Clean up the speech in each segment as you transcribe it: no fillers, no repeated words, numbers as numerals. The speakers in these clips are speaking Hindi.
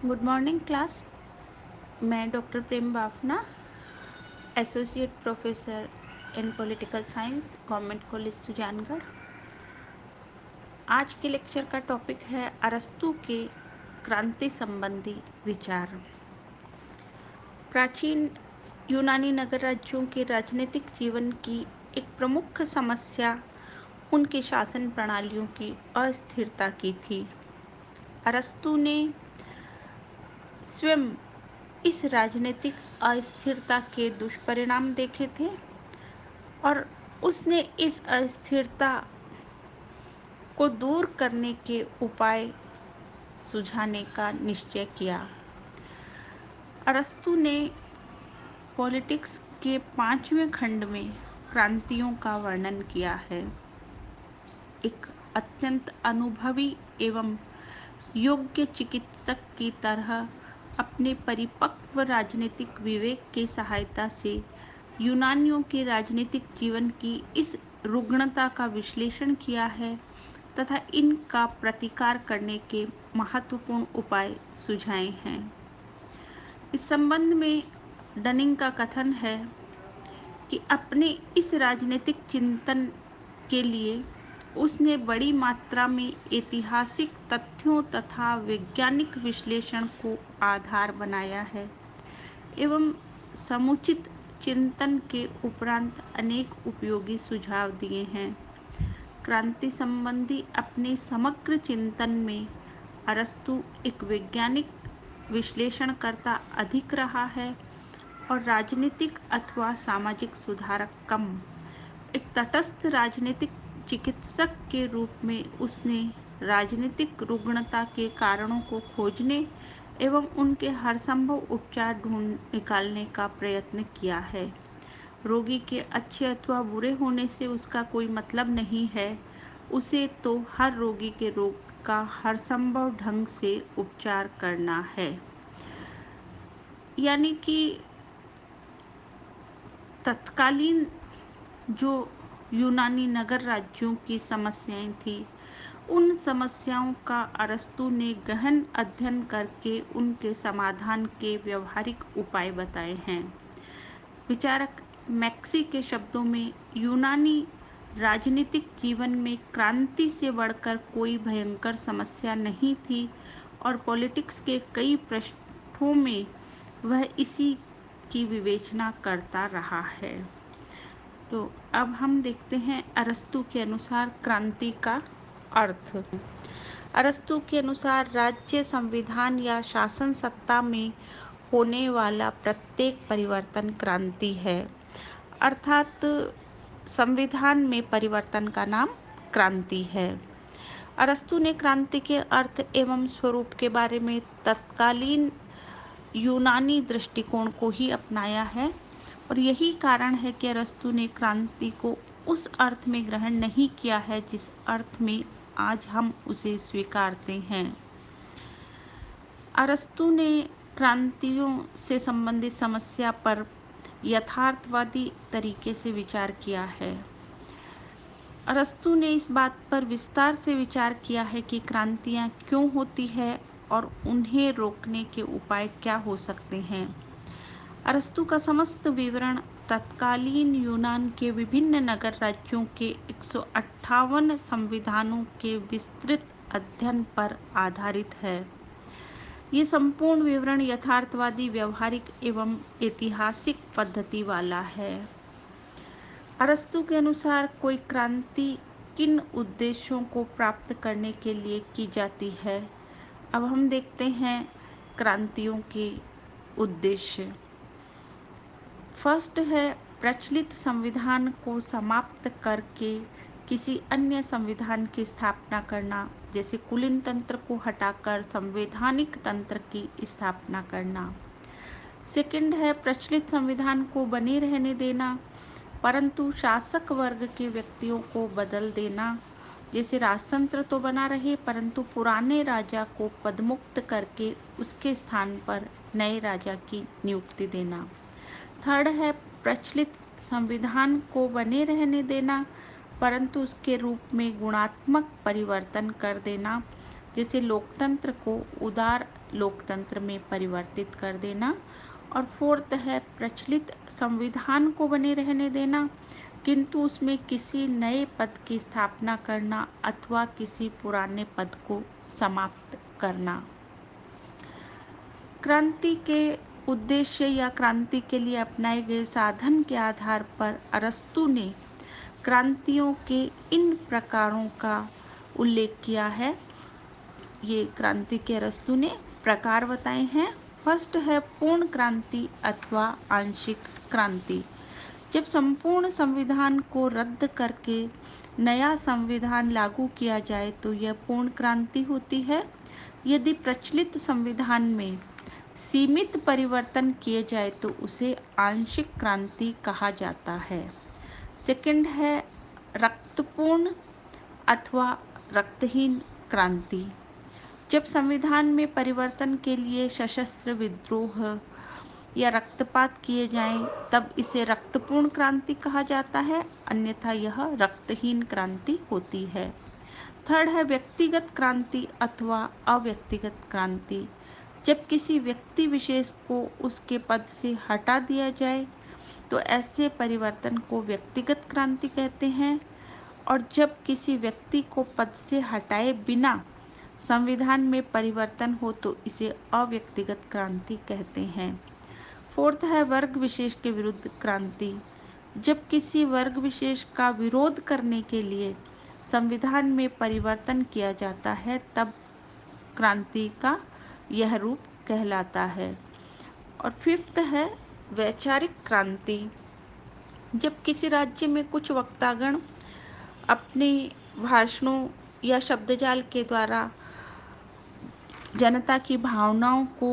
Good morning class. मैं doctor Prem Bafna, associate professor in political science, government college Sujangarh. आज के लेक्चर का टॉपिक है अरस्तू के क्रांति संबंधी विचार। प्राचीन यूनानी नगर राज्यों के राजनीतिक जीवन की एक प्रमुख समस्या उनके शासन प्रणालियों की अस्थिरता की थी। अरस्तू ने स्वयं इस राजनीतिक अस्थिरता के दुष्परिणाम देखे थे और उसने इस अस्थिरता को दूर करने के उपाय सुझाने का निश्चय किया। अरस्तू ने पॉलिटिक्स के 5वें खंड में क्रांतियों का वर्णन किया है। एक अत्यंत अनुभवी एवं योग्य चिकित्सक की तरह अपने परिपक्व राजनीतिक विवेक की सहायता से यूनानियों के राजनीतिक जीवन की इस रुग्णता का विश्लेषण किया है तथा इनका प्रतिकार करने के महत्वपूर्ण उपाय सुझाए हैं। इस संबंध में डनिंग का कथन है कि अपने इस राजनीतिक चिंतन के लिए उसने बड़ी मात्रा में ऐतिहासिक तथ्यों तथा वैज्ञानिक विश्लेषण को आधार बनाया है एवं समुचित चिंतन के उपरांत अनेक उपयोगी सुझाव दिए हैं। क्रांति संबंधी अपने समग्र चिंतन में अरस्तु एक वैज्ञानिक विश्लेषणकर्ता अधिक रहा है और राजनीतिक अथवा सामाजिक सुधारक कम। एक तटस्थ राजनीतिक चिकित्सक के रूप में उसने राजनीतिक रुग्णता के कारणों को खोजने एवं उनके हर संभव उपचार ढूंढ निकालने का प्रयत्न किया है। रोगी के अच्छे अथवा बुरे होने से उसका कोई मतलब नहीं है, उसे तो हर रोगी के रोग का हर संभव ढंग से उपचार करना है। यानी कि तत्कालीन जो यूनानी नगर राज्यों की समस्याएं थी, उन समस्याओं का अरस्तु ने गहन अध्ययन करके उनके समाधान के व्यवहारिक उपाय बताए हैं। विचारक मैक्सी के शब्दों में यूनानी राजनीतिक जीवन में क्रांति से बढ़कर कोई भयंकर समस्या नहीं थी और पॉलिटिक्स के कई पृष्ठों में वह इसी की विवेचना करता रहा है। तो अब हम देखते हैं अरस्तु के अनुसार क्रांति का अर्थ। अरस्तु के अनुसार राज्य संविधान या शासन सत्ता में होने वाला प्रत्येक परिवर्तन क्रांति है, अर्थात संविधान में परिवर्तन का नाम क्रांति है। अरस्तु ने क्रांति के अर्थ एवं स्वरूप के बारे में तत्कालीन यूनानी दृष्टिकोण को ही अपनाया है और यही कारण है कि अरस्तु ने क्रांति को उस अर्थ में ग्रहण नहीं किया है जिस अर्थ में आज हम उसे स्वीकारते हैं। अरस्तु ने क्रांतियों से संबंधित समस्या पर यथार्थवादी तरीके से विचार किया है। अरस्तु ने इस बात पर विस्तार से विचार किया है कि क्रांतियाँ क्यों होती है और उन्हें रोकने के उपाय क्या हो सकते हैं। अरस्तु का समस्त विवरण तत्कालीन यूनान के विभिन्न नगर राज्यों के 158 संविधानों के विस्तृत अध्ययन पर आधारित है। ये संपूर्ण विवरण यथार्थवादी, व्यवहारिक एवं ऐतिहासिक पद्धति वाला है। अरस्तु के अनुसार कोई क्रांति किन उद्देश्यों को प्राप्त करने के लिए की जाती है। अब हम देखते हैं क्रांतियों के उद्देश्य। फर्स्ट है प्रचलित संविधान को समाप्त करके किसी अन्य संविधान की स्थापना करना, जैसे कुलीन तंत्र को हटाकर संवैधानिक तंत्र की स्थापना करना। सेकंड है प्रचलित संविधान को बने रहने देना परंतु शासक वर्ग के व्यक्तियों को बदल देना, जैसे राजतंत्र तो बना रहे परंतु पुराने राजा को पदमुक्त करके उसके स्थान पर नए राजा की नियुक्ति देना। थर्ड है प्रचलित संविधान को बने रहने देना परंतु उसके रूप में गुणात्मक परिवर्तन कर देना, जैसे लोकतंत्र को उदार लोकतंत्र में परिवर्तित कर देना। और फोर्थ है प्रचलित संविधान को बने रहने देना, किंतु उसमें किसी नए पद की स्थापना करना अथवा किसी पुराने पद को समाप्त करना। क्रांति के उद्देश्य या क्रांति के लिए अपनाए गए साधन के आधार पर अरस्तु ने क्रांतियों के इन प्रकारों का उल्लेख किया है। ये क्रांति के अरस्तु ने प्रकार बताए हैं। फर्स्ट है पूर्ण क्रांति अथवा आंशिक क्रांति। जब संपूर्ण संविधान को रद्द करके नया संविधान लागू किया जाए तो यह पूर्ण क्रांति होती है। यदि प्रचलित संविधान में सीमित परिवर्तन किए जाए तो उसे आंशिक क्रांति कहा जाता है। सेकंड है रक्तपूर्ण अथवा रक्तहीन क्रांति। जब संविधान में परिवर्तन के लिए सशस्त्र विद्रोह या रक्तपात किए जाएं तब इसे रक्तपूर्ण क्रांति कहा जाता है, अन्यथा यह रक्तहीन क्रांति होती है। थर्ड है व्यक्तिगत क्रांति अथवा अव्यक्तिगत क्रांति। जब किसी व्यक्ति विशेष को उसके पद से हटा दिया जाए तो ऐसे परिवर्तन को व्यक्तिगत क्रांति कहते हैं, और जब किसी व्यक्ति को पद से हटाए बिना संविधान में परिवर्तन हो तो इसे अव्यक्तिगत क्रांति कहते हैं। फोर्थ है वर्ग विशेष के विरुद्ध क्रांति। जब किसी वर्ग विशेष का विरोध करने के लिए संविधान में परिवर्तन किया जाता है तब क्रांति का यह रूप कहलाता है। और फिफ्थ है वैचारिक क्रांति। जब किसी राज्य में कुछ वक्तागण अपने भाषणों या शब्दजाल के द्वारा जनता की भावनाओं को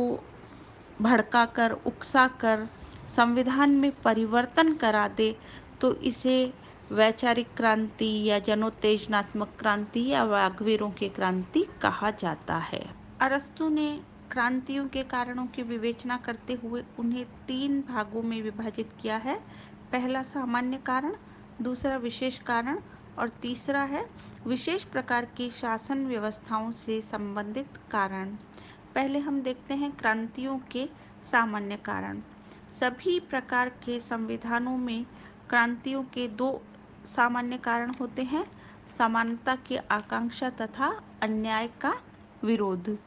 भड़काकर उकसाकर संविधान में परिवर्तन करा दे तो इसे वैचारिक क्रांति या जनोत्तेजनात्मक क्रांति या वाग्वीरों की क्रांति कहा जाता है। अरस्तु ने क्रांतियों के कारणों की विवेचना करते हुए उन्हें 3 भागों में विभाजित किया है। पहला सामान्य कारण, दूसरा विशेष कारण और तीसरा है विशेष प्रकार की शासन व्यवस्थाओं से संबंधित कारण। पहले हम देखते हैं क्रांतियों के सामान्य कारण। सभी प्रकार के संविधानों में क्रांतियों के 2 सामान्य कारण होते हैं, समानता की आकांक्षा तथा अन्याय का विरोध।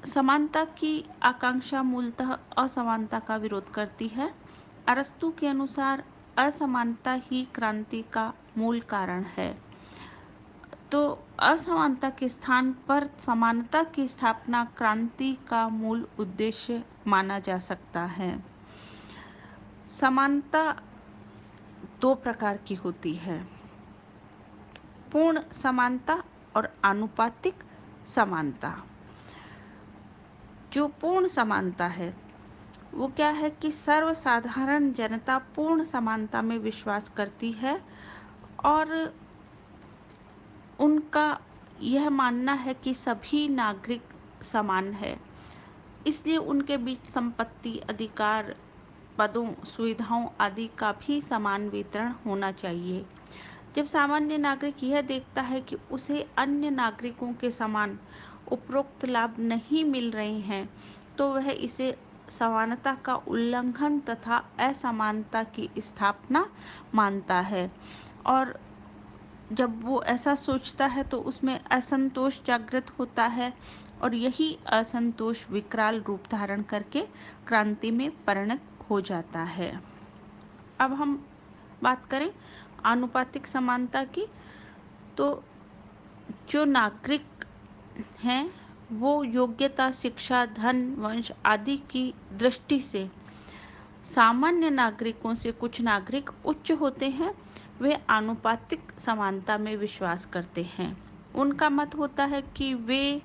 समानता की आकांक्षा मूलतः असमानता का विरोध करती है। अरस्तु के अनुसार असमानता ही क्रांति का मूल कारण है, तो असमानता के स्थान पर समानता की स्थापना क्रांति का मूल उद्देश्य माना जा सकता है। समानता 2 प्रकार की होती है, पूर्ण समानता और आनुपातिक समानता। जो पूर्ण समानता है वो क्या है कि सर्वसाधारण जनता पूर्ण समानता में विश्वास करती है और उनका यह मानना है कि सभी नागरिक समान है, इसलिए उनके बीच संपत्ति, अधिकार, पदों, सुविधाओं आदि का भी समान वितरण होना चाहिए। जब सामान्य नागरिक यह देखता है कि उसे अन्य नागरिकों के समान उपरोक्त लाभ नहीं मिल रहे हैं तो वह इसे समानता का उल्लंघन तथा असमानता की स्थापना मानता है, और जब वो ऐसा सोचता है तो उसमें असंतोष जागृत होता है और यही असंतोष विकराल रूप धारण करके क्रांति में परिणत हो जाता है। अब हम बात करें आनुपातिक समानता की, तो जो नागरिक हैं वो योग्यता, शिक्षा, धन, वंश आदि की दृष्टि से सामान्य नागरिकों से कुछ नागरिक उच्च होते हैं, वे आनुपातिक समानता में विश्वास करते हैं। उनका मत होता है कि वे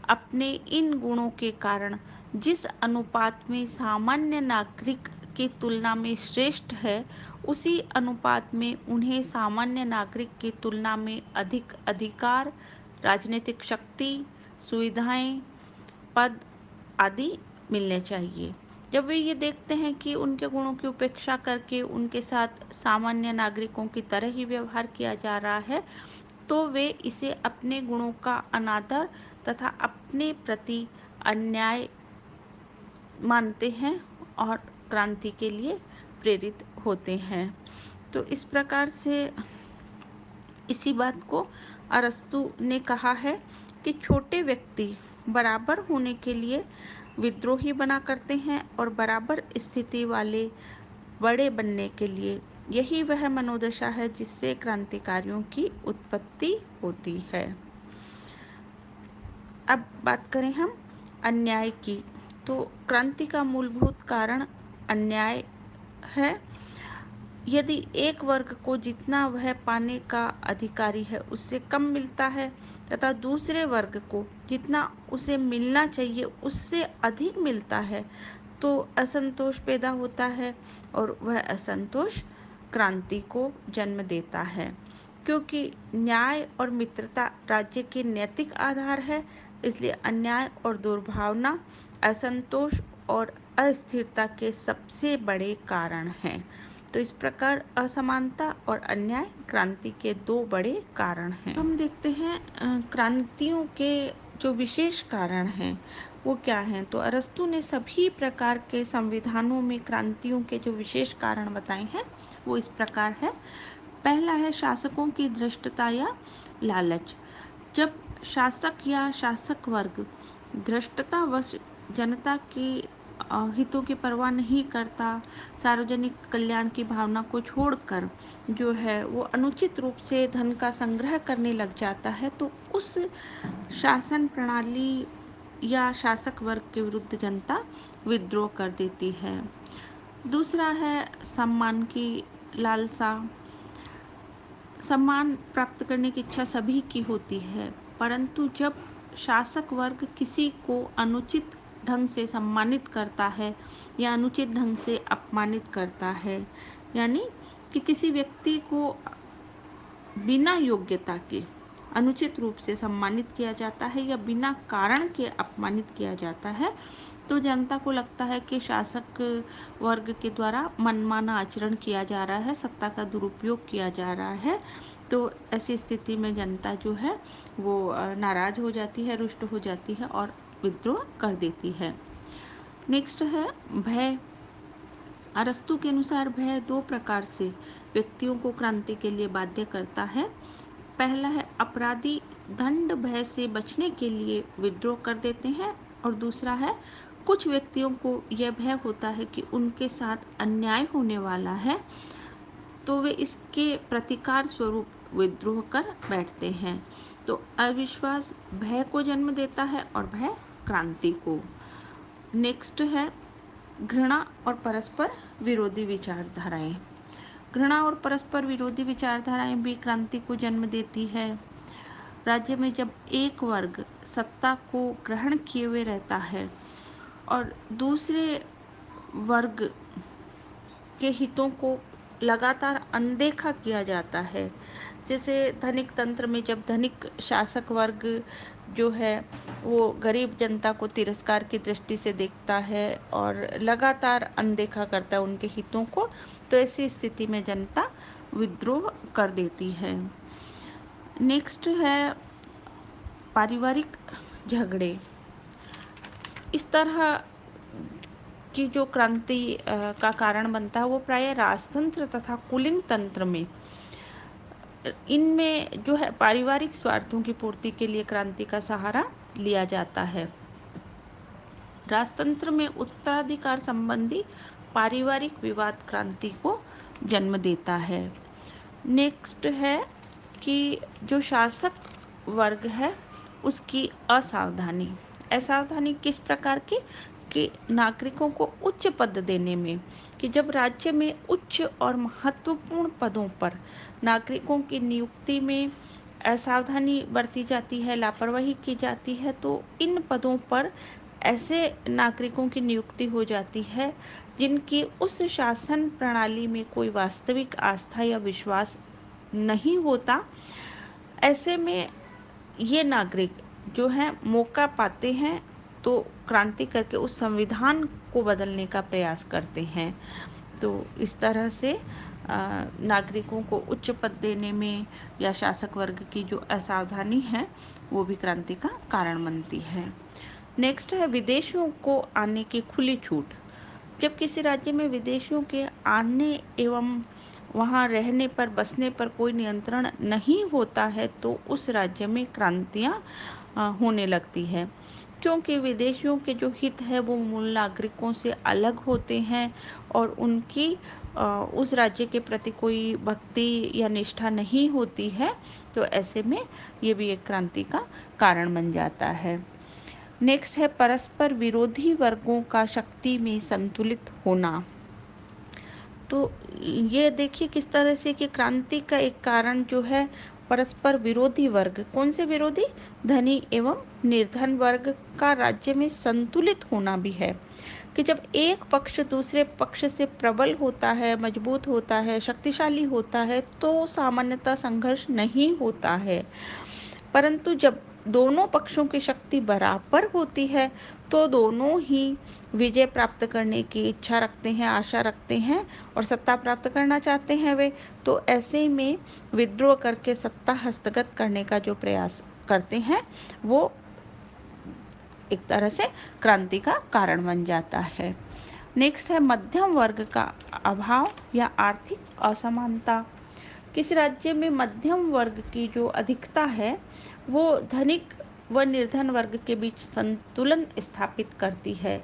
अपने इन गुणों के कारण जिस अनुपात में सामान्य नागरिक की तुलना में श्रेष्ठ है उसी अनुपात में उन्हें सामान्य नागरिक की तुलना में अधिक अधिकार, राजनीतिक शक्ति, सुविधाएं, पद आदि मिलने चाहिए। जब वे ये देखते हैं कि उनके गुणों की उपेक्षा करके उनके साथ सामान्य नागरिकों की तरह ही व्यवहार किया जा रहा है तो वे इसे अपने गुणों का अनादर तथा अपने प्रति अन्याय मानते हैं और क्रांति के लिए प्रेरित होते हैं। तो इस प्रकार से इसी बात को अरस्तु ने कहा है कि छोटे व्यक्ति बराबर होने के लिए विद्रोही बना करते हैं और बराबर स्थिति वाले बड़े बनने के लिए यही वह मनोदशा है जिससे क्रांतिकारियों की उत्पत्ति होती है। अब बात करें हम अन्याय की, तो क्रांति का मूलभूत कारण अन्याय है। यदि एक वर्ग को जितना वह पाने का अधिकारी है उससे कम मिलता है तथा दूसरे वर्ग को जितना उसे मिलना चाहिए उससे अधिक मिलता है, तो असंतोष पैदा होता है और वह असंतोष क्रांति को जन्म देता है। क्योंकि न्याय और मित्रता राज्य के नैतिक आधार है, इसलिए अन्याय और दुर्भावना असंतोष और अस्थिरता के सबसे बड़े कारण हैं। तो इस प्रकार असमानता और अन्याय क्रांति के दो बड़े कारण हैं। हम देखते हैं क्रांतियों के जो विशेष कारण हैं वो क्या हैं। तो अरस्तु ने सभी प्रकार के संविधानों में क्रांतियों के जो विशेष कारण बताए हैं वो इस प्रकार है। पहला है शासकों की धृष्टता या लालच। जब शासक या शासक वर्ग धृष्टतावश जनता की हितों की परवाह नहीं करता, सार्वजनिक कल्याण की भावना को छोड़कर जो है वो अनुचित रूप से धन का संग्रह करने लग जाता है, तो उस शासन प्रणाली या शासक वर्ग के विरुद्ध जनता विद्रोह कर देती है। दूसरा है सम्मान की लालसा। सम्मान प्राप्त करने की इच्छा सभी की होती है, परंतु जब शासक वर्ग किसी को अनुचित ढंग से सम्मानित करता है या अनुचित ढंग से अपमानित करता है, यानी कि किसी व्यक्ति को बिना योग्यता के अनुचित रूप से सम्मानित किया जाता है या बिना कारण के अपमानित किया जाता है, तो जनता को लगता है कि शासक वर्ग के द्वारा मनमाना आचरण किया जा रहा है, सत्ता का दुरुपयोग किया जा रहा है। तो ऐसी स्थिति में जनता जो है वो नाराज हो जाती है, रुष्ट हो जाती है और विद्रोह कर देती है। नेक्स्ट है भय। अरस्तु के अनुसार भय दो प्रकार से व्यक्तियों को क्रांति के लिए बाध्य करता है। पहला है अपराधी दंड भय से बचने के लिए विद्रोह कर देते हैं, और दूसरा है कुछ व्यक्तियों को यह भय होता है कि उनके साथ अन्याय होने वाला है, तो वे इसके प्रतिकार स्वरूप विद्रोह कर बैठते हैं। तो अविश्वास भय को जन्म देता है और भय क्रांति को। नेक्स्ट है घृणा और परस्पर विरोधी विचारधाराएं। घृणा और परस्पर विरोधी विचारधाराएं भी क्रांति को जन्म देती है। राज्य में जब एक वर्ग सत्ता को ग्रहण किए हुए रहता है और दूसरे वर्ग के हितों को लगातार अनदेखा किया जाता है, जैसे धनिक तंत्र में जब धनिक शासक वर्ग जो है वो गरीब जनता को तिरस्कार की दृष्टि से देखता है और लगातार अनदेखा करता है उनके हितों को, तो ऐसी स्थिति में जनता विद्रोह कर देती है। नेक्स्ट है पारिवारिक झगड़े। इस तरह की जो क्रांति का कारण बनता है वो प्रायः राजतंत्र तथा कुलीन तंत्र में, इनमें जो है पारिवारिक स्वार्थों की पूर्ति के लिए क्रांति का सहारा लिया जाता है। राजतंत्र में उत्तराधिकार संबंधी पारिवारिक विवाद क्रांति को जन्म देता है। नेक्स्ट है कि जो शासक वर्ग है उसकी असावधानी। असावधानी किस प्रकार की कि नागरिकों को उच्च पद देने में, कि जब राज्य में उच्च और महत्वपूर्ण पदों पर नागरिकों की नियुक्ति में असावधानी बरती जाती है, लापरवाही की जाती है, तो इन पदों पर ऐसे नागरिकों की नियुक्ति हो जाती है जिनकी उस शासन प्रणाली में कोई वास्तविक आस्था या विश्वास नहीं होता। ऐसे में ये नागरिक जो हैं मौका पाते हैं तो क्रांति करके उस संविधान को बदलने का प्रयास करते हैं। तो इस तरह से नागरिकों को उच्च पद देने में या शासक वर्ग की जो असावधानी है वो भी क्रांति का कारण बनती है। नेक्स्ट है विदेशियों को आने की खुली छूट। जब किसी राज्य में विदेशियों के आने एवं वहाँ रहने पर बसने पर कोई नियंत्रण नहीं होता है तो उस राज्य में क्रांतियाँ होने लगती है, क्योंकि विदेशियों के जो हित है वो मूल नागरिकों से अलग होते हैं और उनकी उस राज्य के प्रति कोई भक्ति या निष्ठा नहीं होती है। तो ऐसे में ये भी एक क्रांति का कारण बन जाता है। नेक्स्ट है परस्पर विरोधी वर्गों का शक्ति में संतुलित होना। तो ये देखिए किस तरह से कि क्रांति का एक कारण जो है परस्पर विरोधी वर्ग, कौन से विरोधी? धनी एवं निर्धन वर्ग का राज्य में संतुलित होना भी है, कि जब एक पक्ष दूसरे पक्ष से प्रबल होता है, मजबूत होता है, शक्तिशाली होता है तो सामान्यतः संघर्ष नहीं होता है। परंतु जब दोनों पक्षों की शक्ति बराबर होती है तो दोनों ही विजय प्राप्त करने की इच्छा रखते हैं, आशा रखते हैं और सत्ता प्राप्त करना चाहते हैं वे। तो ऐसे में विद्रोह करके सत्ता हस्तगत करने का जो प्रयास करते हैं वो एक तरह से क्रांति का कारण बन जाता है। नेक्स्ट है मध्यम वर्ग का अभाव या आर्थिक असमानता। किसी राज्य में मध्यम वर्ग की जो अधिकता है वो धनिक व निर्धन वर्ग के बीच संतुलन स्थापित करती है।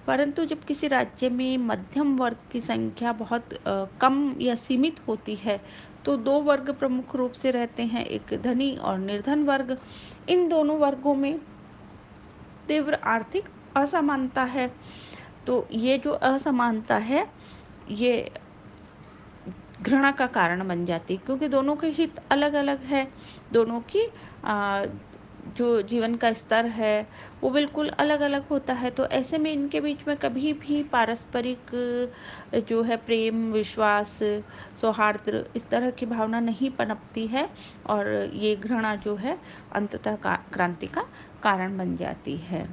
परंतु जब किसी राज्य में मध्यम वर्ग की संख्या बहुत कम या सीमित होती है तो दो वर्ग प्रमुख रूप से रहते हैं, एक धनी और निर्धन वर्ग। इन दोनों वर्गों में तीव्र आर्थिक असमानता है। तो ये जो असमानता है ये घृणा का कारण बन जाती है, क्योंकि दोनों के हित अलग अलग है, दोनों की जो जीवन का स्तर है वो बिल्कुल अलग अलग होता है। तो ऐसे में इनके बीच में कभी भी पारस्परिक जो है प्रेम, विश्वास, सौहार्द इस तरह की भावना नहीं पनपती है और ये घृणा जो है अंततः क्रांति का कारण बन जाती है।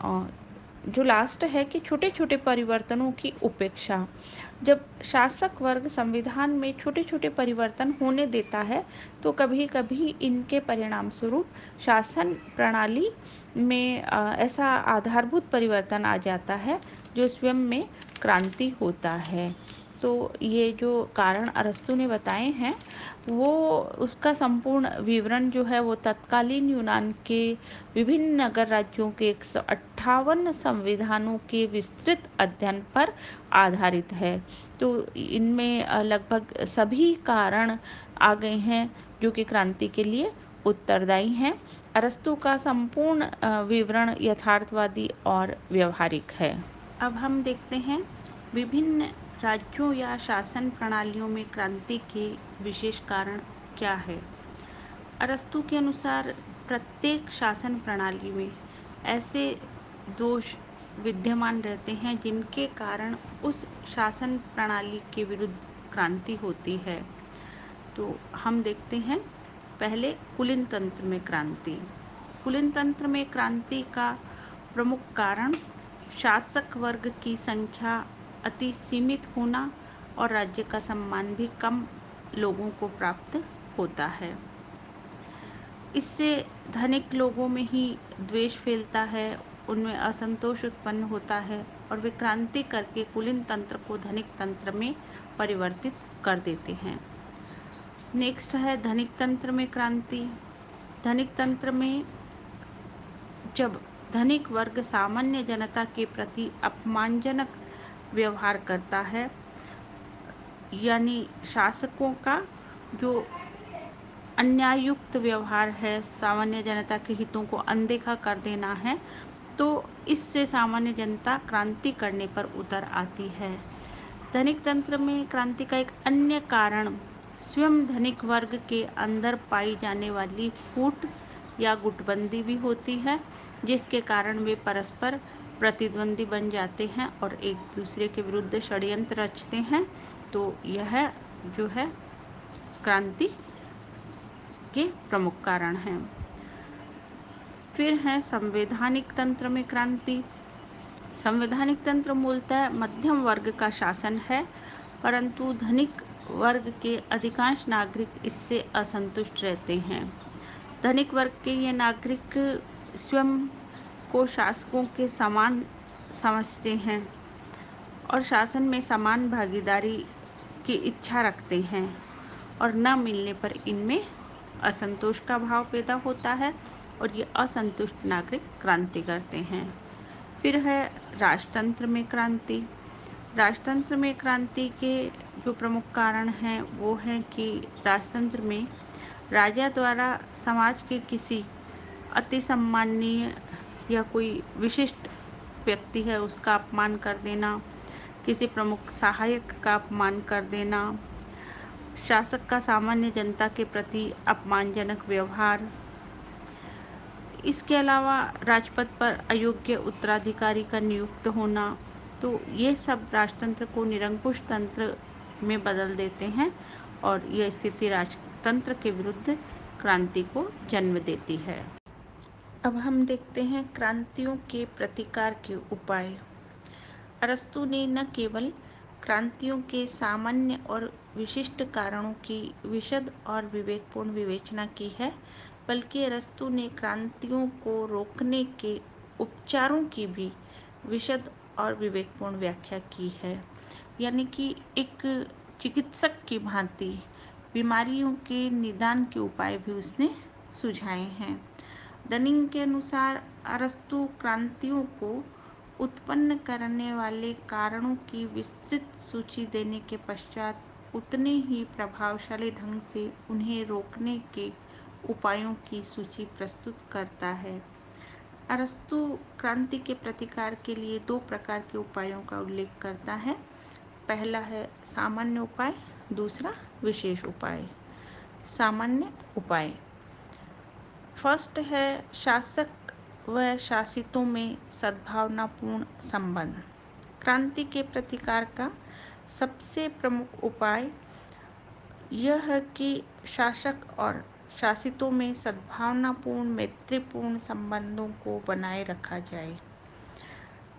और जो लास्ट है कि छोटे छोटे परिवर्तनों की उपेक्षा। जब शासक वर्ग संविधान में छोटे छोटे परिवर्तन होने देता है तो कभी कभी इनके परिणाम स्वरूप शासन प्रणाली में ऐसा आधारभूत परिवर्तन आ जाता है जो स्वयं में क्रांति होता है। तो ये जो कारण अरस्तु ने बताए हैं वो उसका संपूर्ण विवरण जो है वो तत्कालीन यूनान के विभिन्न नगर राज्यों के 158 संविधानों के विस्तृत अध्ययन पर आधारित है। तो इनमें लगभग सभी कारण आ गए हैं जो कि क्रांति के लिए उत्तरदायी हैं। अरस्तु का संपूर्ण विवरण यथार्थवादी और व्यवहारिक है। अब हम देखते हैं विभिन्न राज्यों या शासन प्रणालियों में क्रांति के विशेष कारण क्या है। अरस्तु के अनुसार प्रत्येक शासन प्रणाली में ऐसे दोष विद्यमान रहते हैं जिनके कारण उस शासन प्रणाली के विरुद्ध क्रांति होती है। तो हम देखते हैं पहले कुलीन तंत्र में क्रांति। कुलीन तंत्र में क्रांति का प्रमुख कारण शासक वर्ग की संख्या अति सीमित होना और राज्य का सम्मान भी कम लोगों को प्राप्त होता है। इससे धनिक लोगों में ही द्वेष फैलता है, उनमें असंतोष उत्पन्न होता है और वे क्रांति करके कुलीन तंत्र को धनिक तंत्र में परिवर्तित कर देते हैं। नेक्स्ट है धनिक तंत्र में क्रांति। धनिक तंत्र में जब धनिक वर्ग सामान्य जनता के प्रति अपमानजनक व्यवहार करता है, यानी शासकों का जो अन्याययुक्त व्यवहार है, सामान्य जनता के हितों को अनदेखा कर देना है, तो इससे सामान्य जनता क्रांति करने पर उतर आती है। धनिक तंत्र में क्रांति का एक अन्य कारण स्वयं धनिक वर्ग के अंदर पाई जाने वाली फूट या गुटबंदी भी होती है, जिसके कारण वे परस्पर प्रतिद्वंदी बन जाते हैं और एक दूसरे के विरुद्ध षड्यंत्र रचते हैं। तो यह जो है क्रांति के प्रमुख कारण हैं। फिर है संवैधानिक तंत्र में क्रांति। संवैधानिक तंत्र मूलतः मध्यम वर्ग का शासन है, परंतु धनिक वर्ग के अधिकांश नागरिक इससे असंतुष्ट रहते हैं। धनिक वर्ग के ये नागरिक स्वयं को शासकों के समान समझते हैं और शासन में समान भागीदारी की इच्छा रखते हैं और न मिलने पर इनमें असंतोष का भाव पैदा होता है और ये असंतुष्ट नागरिक क्रांति करते हैं। फिर है राजतंत्र में क्रांति। राजतंत्र में क्रांति के जो प्रमुख कारण हैं वो है कि राजतंत्र में राजा द्वारा समाज के किसी अति सम्माननीय या कोई विशिष्ट व्यक्ति है उसका अपमान कर देना, किसी प्रमुख सहायक का अपमान कर देना, शासक का सामान्य जनता के प्रति अपमानजनक व्यवहार, इसके अलावा राजपद पर अयोग्य उत्तराधिकारी का नियुक्त होना, तो ये सब राजतंत्र को निरंकुश तंत्र में बदल देते हैं और यह स्थिति राजतंत्र के विरुद्ध क्रांति को जन्म देती है। अब हम देखते हैं क्रांतियों के प्रतिकार के उपाय। अरस्तु ने न केवल क्रांतियों के सामान्य और विशिष्ट कारणों की विशद और विवेकपूर्ण विवेचना की है, बल्कि अरस्तु ने क्रांतियों को रोकने के उपचारों की भी विशद और विवेकपूर्ण व्याख्या की है। यानी कि एक चिकित्सक की भांति बीमारियों के निदान के उपाय भी उसने सुझाए हैं। डनिंग के अनुसार अरस्तु क्रांतियों को उत्पन्न करने वाले कारणों की विस्तृत सूची देने के पश्चात उतने ही प्रभावशाली ढंग से उन्हें रोकने के उपायों की सूची प्रस्तुत करता है। अरस्तु क्रांति के प्रतिकार के लिए 2 प्रकार के उपायों का उल्लेख करता है। पहला है सामान्य उपाय, दूसरा विशेष उपाय। सामान्य उपाय फर्स्ट है शासक व शासितों में सद्भावनापूर्ण संबंध। क्रांति के प्रतिकार का सबसे प्रमुख उपाय यह है कि शासक और शासितों में सद्भावनापूर्ण मैत्रीपूर्ण संबंधों को बनाए रखा जाए।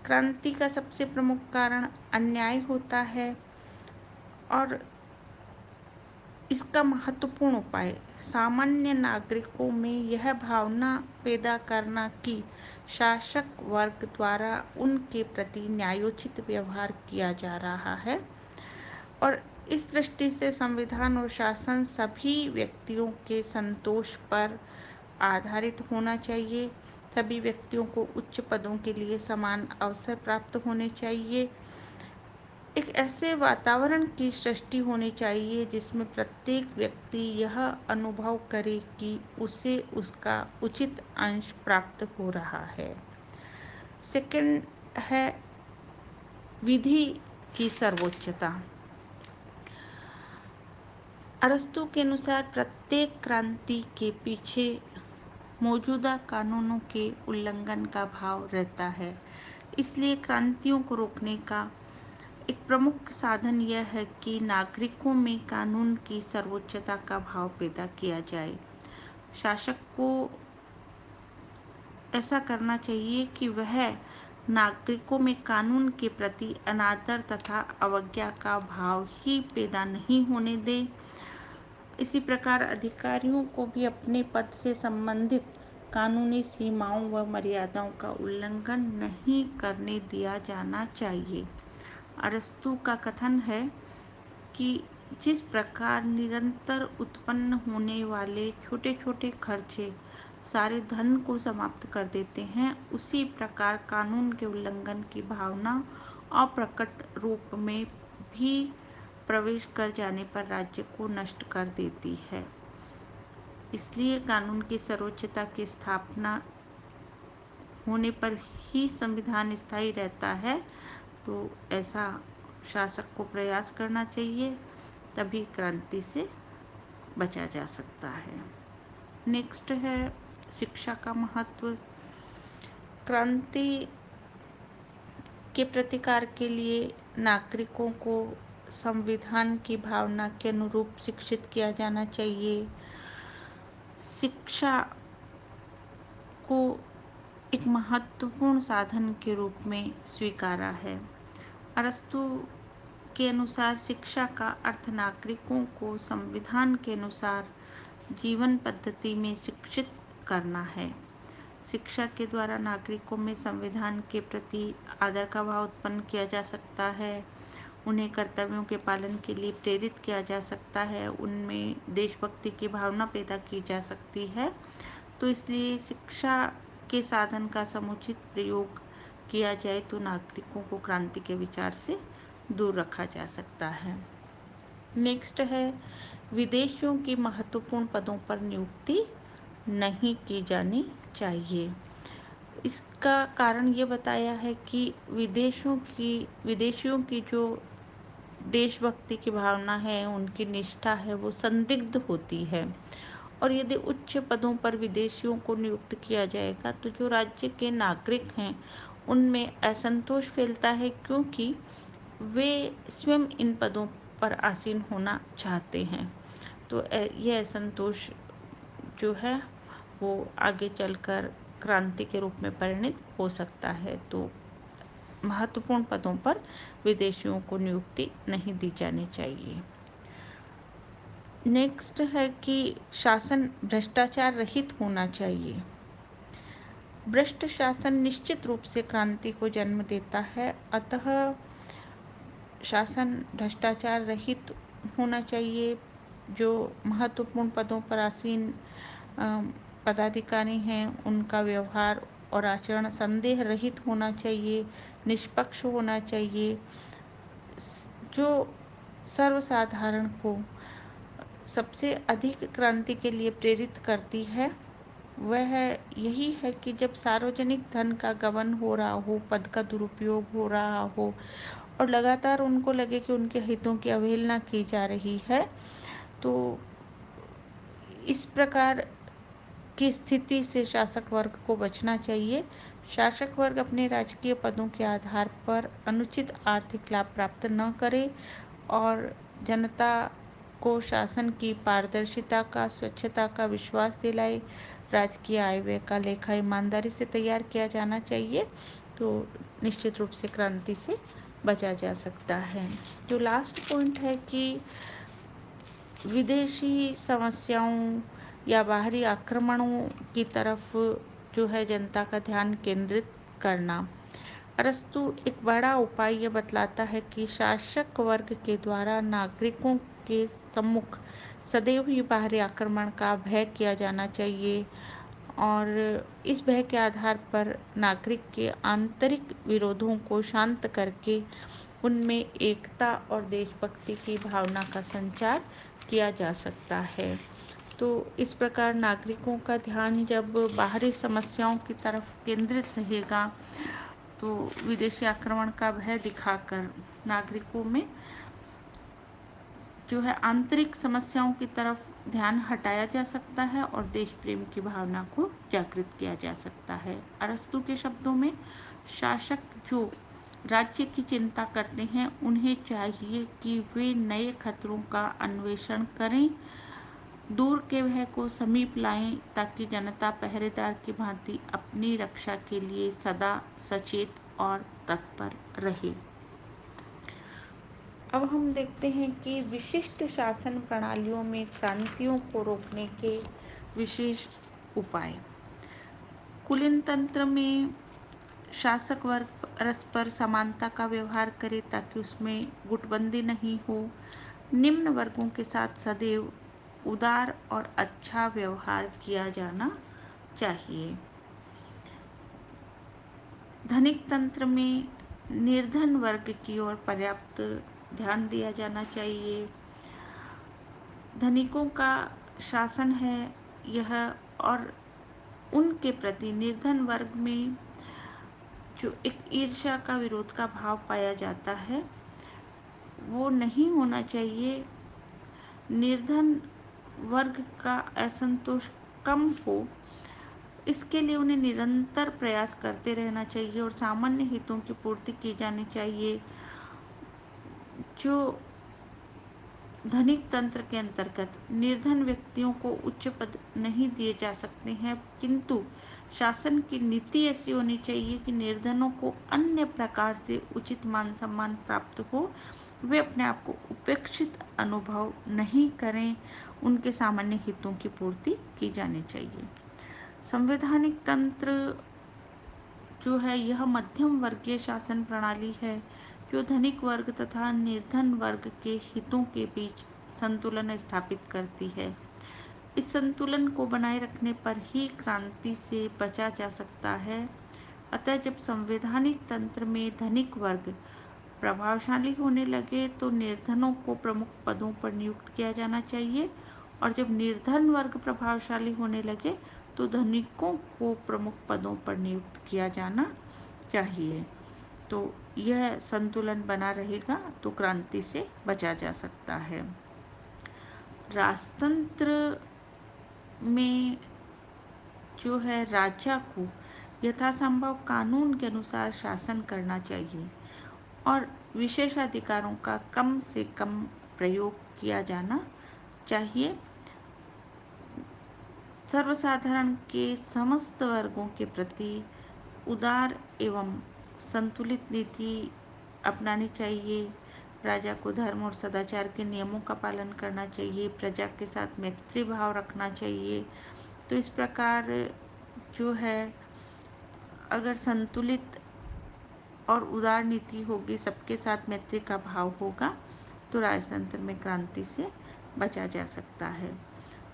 क्रांति का सबसे प्रमुख कारण अन्याय होता है और इसका महत्वपूर्ण उपाय सामान्य नागरिकों में यह भावना पैदा करना कि शासक वर्ग द्वारा उनके प्रति न्यायोचित व्यवहार किया जा रहा है और इस दृष्टि से संविधान और शासन सभी व्यक्तियों के संतोष पर आधारित होना चाहिए। सभी व्यक्तियों को उच्च पदों के लिए समान अवसर प्राप्त होने चाहिए। एक ऐसे वातावरण की सृष्टि होनी चाहिए जिसमें प्रत्येक व्यक्ति यह अनुभव करे कि उसे उसका उचित अंश प्राप्त हो रहा है। सेकंड है विधि की सर्वोच्चता। अरस्तु के अनुसार प्रत्येक क्रांति के पीछे मौजूदा कानूनों के उल्लंघन का भाव रहता है। इसलिए क्रांतियों को रोकने का एक प्रमुख साधन यह है कि नागरिकों में कानून की सर्वोच्चता का भाव पैदा किया जाए। शासक को ऐसा करना चाहिए कि वह नागरिकों में कानून के प्रति अनादर तथा अवज्ञा का भाव ही पैदा नहीं होने दे। इसी प्रकार अधिकारियों को भी अपने पद से संबंधित कानूनी सीमाओं व मर्यादाओं का उल्लंघन नहीं करने दिया जाना चाहिए। अरस्तु का कथन है कि जिस प्रकार निरंतर उत्पन्न होने वाले छोटे छोटे खर्चे सारे धन को समाप्त कर देते हैं, उसी प्रकार कानून के उल्लंघन की भावना अप्रकट रूप में भी प्रवेश कर जाने पर राज्य को नष्ट कर देती है। इसलिए कानून की सर्वोच्चता की स्थापना होने पर ही संविधान स्थायी रहता है। तो ऐसा शासक को प्रयास करना चाहिए, तभी क्रांति से बचा जा सकता है। नेक्स्ट है शिक्षा का महत्व। क्रांति के प्रतिकार के लिए नागरिकों को संविधान की भावना के अनुरूप शिक्षित किया जाना चाहिए। शिक्षा को एक महत्वपूर्ण साधन के रूप में स्वीकारा है। अरस्तु के अनुसार शिक्षा का अर्थ नागरिकों को संविधान के अनुसार जीवन पद्धति में शिक्षित करना है। शिक्षा के द्वारा नागरिकों में संविधान के प्रति आदर का भाव उत्पन्न किया जा सकता है, उन्हें कर्तव्यों के पालन के लिए प्रेरित किया जा सकता है, उनमें देशभक्ति की भावना पैदा की जा सकती है। तो इसलिए शिक्षा के साधन का समुचित प्रयोग किया जाए तो नागरिकों को क्रांति के विचार से दूर रखा जा सकता है। नेक्स्ट है, विदेशियों की महत्वपूर्ण पदों पर नियुक्ति नहीं की जानी चाहिए। इसका कारण ये बताया है कि विदेशियों की जो देशभक्ति की भावना है, उनकी निष्ठा है, वो संदिग्ध होती है। और यदि उच्च पदों पर विदेशियों को नियुक्त किया जाएगा तो जो राज्य के नागरिक हैं उनमें असंतोष फैलता है, क्योंकि वे स्वयं इन पदों पर आसीन होना चाहते हैं। तो यह असंतोष जो है वो आगे चलकर क्रांति के रूप में परिणित हो सकता है। तो महत्वपूर्ण पदों पर विदेशियों को नियुक्ति नहीं दी जानी चाहिए। नेक्स्ट है कि शासन भ्रष्टाचार रहित होना चाहिए। भ्रष्ट शासन निश्चित रूप से क्रांति को जन्म देता है, अतः शासन भ्रष्टाचार रहित होना चाहिए। जो महत्वपूर्ण पदों पर आसीन पदाधिकारी हैं उनका व्यवहार और आचरण संदेह रहित होना चाहिए, निष्पक्ष होना चाहिए। जो सर्वसाधारण को सबसे अधिक क्रांति के लिए प्रेरित करती है वह यही है कि जब सार्वजनिक धन का गबन हो रहा हो, पद का दुरुपयोग हो रहा हो और लगातार उनको लगे कि उनके हितों की अवहेलना की जा रही है, तो इस प्रकार की स्थिति से शासक वर्ग को बचना चाहिए। शासक वर्ग अपने राजकीय पदों के आधार पर अनुचित आर्थिक लाभ प्राप्त न करे और जनता को शासन की पारदर्शिता का, स्वच्छता का विश्वास दिलाए। राजकीय आय व्यय का लेखा ईमानदारी से तैयार किया जाना चाहिए, तो निश्चित रूप से क्रांति से बचा जा सकता है। जो लास्ट पॉइंट है कि विदेशी समस्याओं या बाहरी आक्रमणों की तरफ जो है जनता का ध्यान केंद्रित करना। अरस्तु एक बड़ा उपाय यह बतलाता है कि शासक वर्ग के द्वारा नागरिकों के सम्मुख सदैव ही बाहरी आक्रमण का भय किया जाना चाहिए और इस भय के आधार पर नागरिक के आंतरिक विरोधों को शांत करके उनमें एकता और देशभक्ति की भावना का संचार किया जा सकता है। तो इस प्रकार नागरिकों का ध्यान जब बाहरी समस्याओं की तरफ केंद्रित रहेगा तो विदेशी आक्रमण का भय दिखाकर नागरिकों में जो है आंतरिक समस्याओं की तरफ ध्यान हटाया जा सकता है और देश प्रेम की भावना को जागृत किया जा सकता है। अरस्तु के शब्दों में, शासक जो राज्य की चिंता करते हैं उन्हें चाहिए कि वे नए खतरों का अन्वेषण करें, दूर के भय को समीप लाएं ताकि जनता पहरेदार की भांति अपनी रक्षा के लिए सदा सचेत और तत्पर रहे। अब हम देखते हैं कि विशिष्ट शासन प्रणालियों में क्रांतियों को रोकने के विशेष उपाय। कुलीन तंत्र में शासक वर्ग परस्पर समानता का व्यवहार करे ताकि उसमें गुटबंदी नहीं हो। निम्न वर्गों के साथ सदैव उदार और अच्छा व्यवहार किया जाना चाहिए। धनिक तंत्र में निर्धन वर्ग की ओर पर्याप्त ध्यान दिया जाना चाहिए। धनिकों का शासन है यह और उनके प्रति निर्धन वर्ग में जो एक ईर्ष्या का, विरोध का भाव पाया जाता है वो नहीं होना चाहिए। निर्धन वर्ग का असंतोष कम हो इसके लिए उन्हें निरंतर प्रयास करते रहना चाहिए और सामान्य हितों की पूर्ति की जानी चाहिए। जो धनिक तंत्र के अंतर्गत निर्धन व्यक्तियों को उच्च पद नहीं दिए जा सकते हैं, किंतु शासन की नीति ऐसी होनी चाहिए कि निर्धनों को अन्य प्रकार से उचित मान सम्मान प्राप्त हो, वे अपने आप को उपेक्षित अनुभव नहीं करें, उनके सामान्य हितों की पूर्ति की जानी चाहिए। संवैधानिक तंत्र जो है यह मध्यम वर्गीय शासन प्रणाली है जो धनिक वर्ग तथा निर्धन वर्ग के हितों के बीच संतुलन स्थापित करती है। इस संतुलन को बनाए रखने पर ही क्रांति से बचा जा सकता है। अतः जब संवैधानिक तंत्र में धनिक वर्ग प्रभावशाली होने लगे तो निर्धनों को प्रमुख पदों पर नियुक्त किया जाना चाहिए, और जब निर्धन वर्ग प्रभावशाली होने लगे तो धनिकों को प्रमुख पदों पर नियुक्त किया जाना चाहिए। तो यह संतुलन बना रहेगा तो क्रांति से बचा जा सकता है। राजतंत्र में जो है राजा को यथासंभव कानून के अनुसार शासन करना चाहिए और विशेषाधिकारों का कम से कम प्रयोग किया जाना चाहिए। सर्वसाधारण के समस्त वर्गों के प्रति उदार एवं संतुलित नीति अपनानी चाहिए। राजा को धर्म और सदाचार के नियमों का पालन करना चाहिए, प्रजा के साथ मैत्री भाव रखना चाहिए। तो इस प्रकार जो है अगर संतुलित और उदार नीति होगी, सबके साथ मैत्री का भाव होगा, तो राजतंत्र में क्रांति से बचा जा सकता है।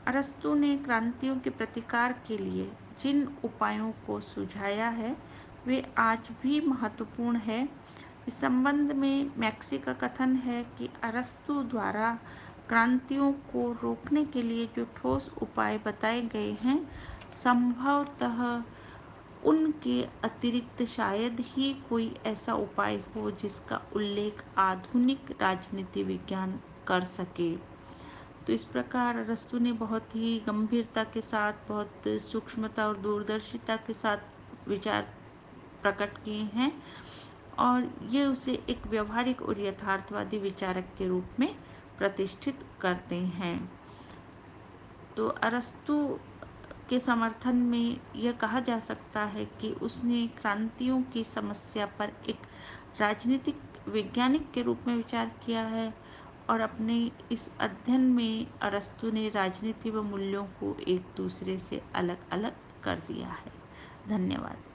अरस्तु ने क्रांतियों के प्रतिकार के लिए जिन उपायों को सुझाया है वे आज भी महत्वपूर्ण है। इस संबंध में मैक्सी का कथन है कि अरस्तु द्वारा क्रांतियों को रोकने के लिए जो ठोस उपाय बताए गए हैं, संभवतः उनके अतिरिक्त शायद ही कोई ऐसा उपाय हो जिसका उल्लेख आधुनिक राजनीति विज्ञान कर सके। तो इस प्रकार अरस्तु ने बहुत ही गंभीरता के साथ, बहुत सूक्ष्मता और दूरदर्शिता के साथ विचार प्रकट किए हैं और ये उसे एक व्यवहारिक और यथार्थवादी विचारक के रूप में प्रतिष्ठित करते हैं। तो अरस्तु के समर्थन में यह कहा जा सकता है कि उसने क्रांतियों की समस्या पर एक राजनीतिक वैज्ञानिक के रूप में विचार किया है और अपने इस अध्ययन में अरस्तु ने राजनीति व मूल्यों को एक दूसरे से अलग अलग कर दिया है। धन्यवाद।